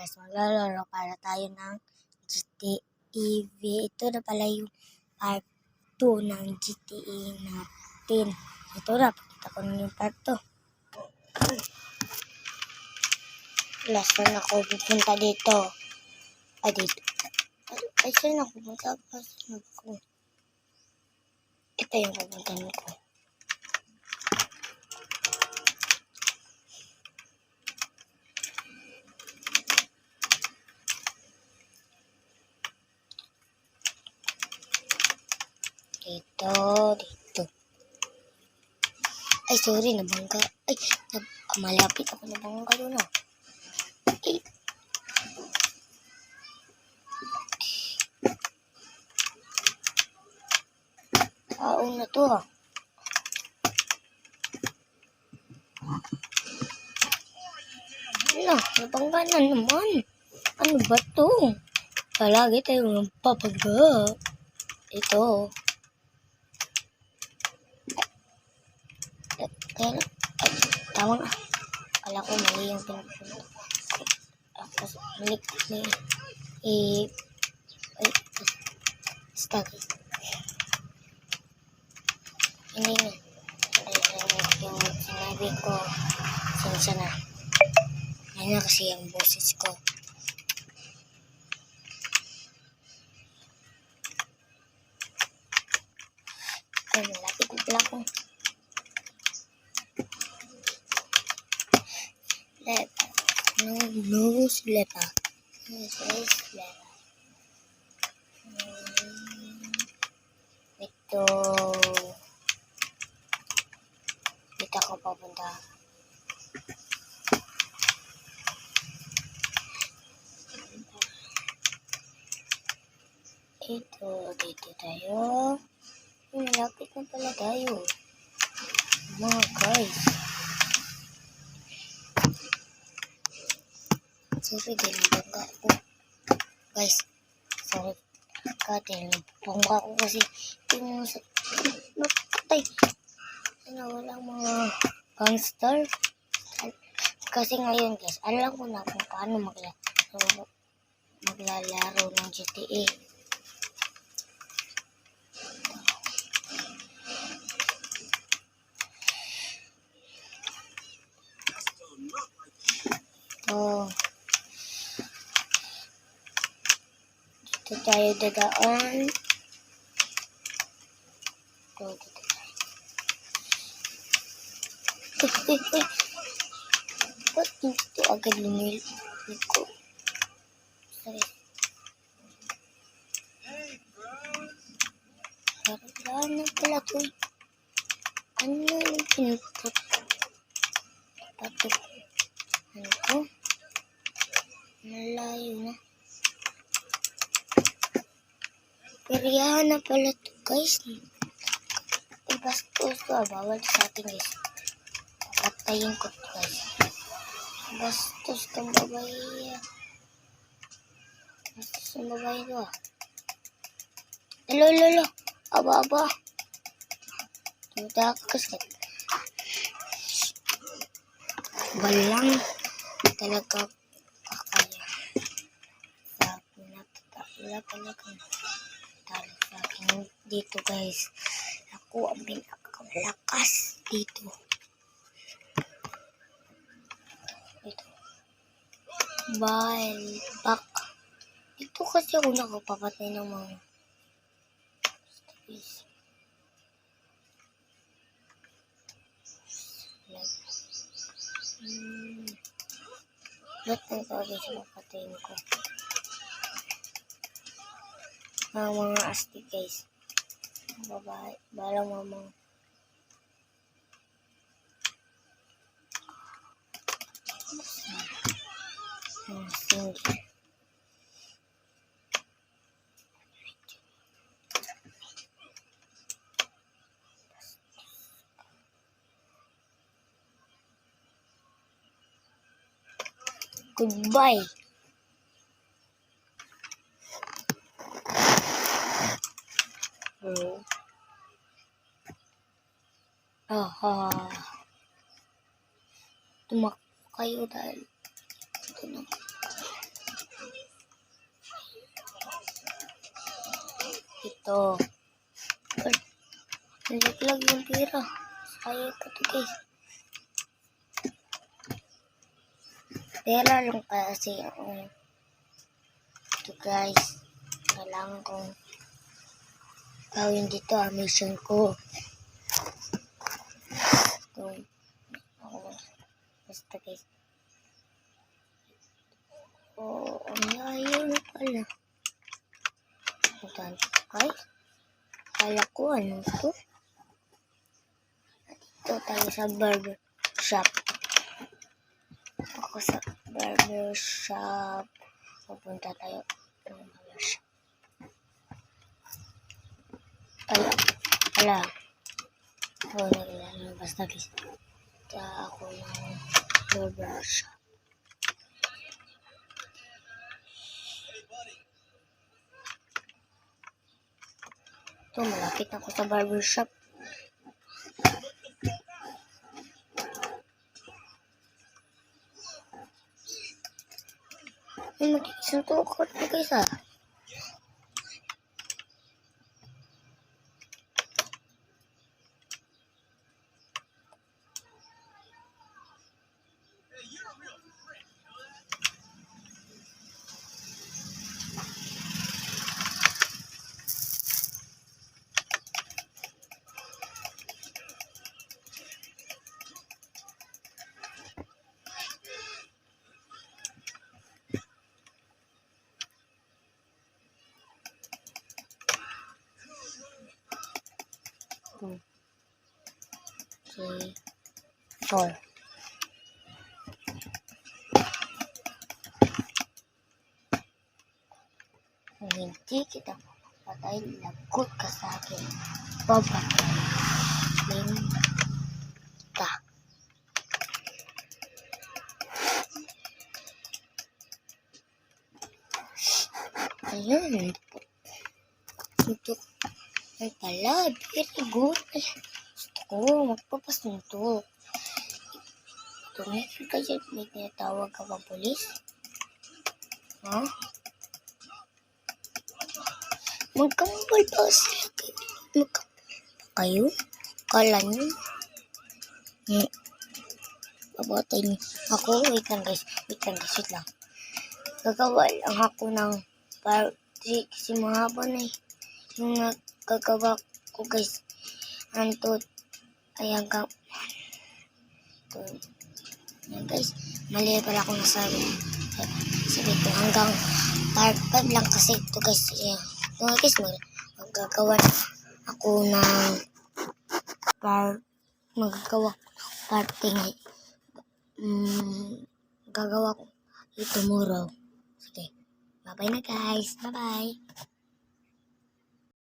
guys, maglalaro para tayo ng GTA V. Ito na pala yung part 2 ng GTA natin. Ito na, pakita ko na yung part 2. Last na ako pupunta dito. Dito. Ay, saan ako pupunta? Saan ako? Ito yung pupuntahan ko. Dito. Ay, sorry, nabangga. Ay, malapit ako nabangga doon ah. Ay. Taong na to ah. Ano, nabangga na naman. Ano ba to? Palagi tayo nagpapaga. Ito. Kaya tama na. Kala ko mali yung pinupunta. Tapos, mali. Ay, stag. Hindi na. Yung sinabi ko, sinsya na. Yan na kasi ang boses ko. Ay, malapit na pala ako. Lepa. No, slepa. Slepa. Ito. Dito ako papunta. Ito, dito tayo. Malapit na pala tayo. Mga guys. Sorry, dinabangga ako. Guys, sorry. Dinabangga ako kasi yung napatay. Walang mga gangster. Kasi ngayon guys, alam ko na kung paano maglalaro ng GTA. Dito tayo dadaan. Ba't dito agad lumilip ko? Sorry. Parang na pala ito. Ano yung pinupot ko? Pato. Ano ko? Malayo na. Periyahan na pala ito guys. Bastos to. Bawal sa atin guys. Patayin ko ito guys. Bastos kang babae. Bastos kang babae ito ah. Lolo. Aba. Tumakas ka. Balang talaga kakaya. Wala talagang talo sa akin dito guys. Ako ang pinakalakas dito. Ito. Back. Ito kasi ako nakapapatay ng mga stupid. Ba't ang tawagin sa papatayin ko? Mga astig guys. Babae. Balang mamang. Single. Goodbye. Tumakbo kayo dahil ito na. Ito. Nalaglag yung pira. Sayang pa to guys. Pera lang kasi ito guys. Kailangan kong gawin dito ang mission ko. Ito. Basta guys. Ang layo na pala. Ay, kala ko ano to? Dito tayo sa barber shop. Ako sa barber shop. Pupunta tayo ng barber shop. Ala. Basta guys. Punta ako ng barber shop. Ito, malapit ako sa barbershop. Ay, mag-isang ko guys ah. Two, 3, 4. Kung hindi kita papatay, lagot ka sa akin. Papatayin kita. Ayun. Ito. Ay pala, very good. Gusto ko, magpapasuntok. Tumigil ka dyan, may tinatawag ka pa polis? Ha? Magkambal pa sila kayo. Kayo? Kala nyo? Babatay niyo. Ako, wait lang guys. Wait lang. Gagawa lang ako ng party kasi mahaba na eh. Yung nagagawa ko guys. Antot. Ayan ka. Ayan guys. Mali pala ako nasabi. Sabi ko hanggang part 5 lang kasi ito guys. Ayan. Mga guys, magagawa ako ng party ngayon. Gagawa ko tomorrow. Sige. Bye-bye na guys. Bye-bye.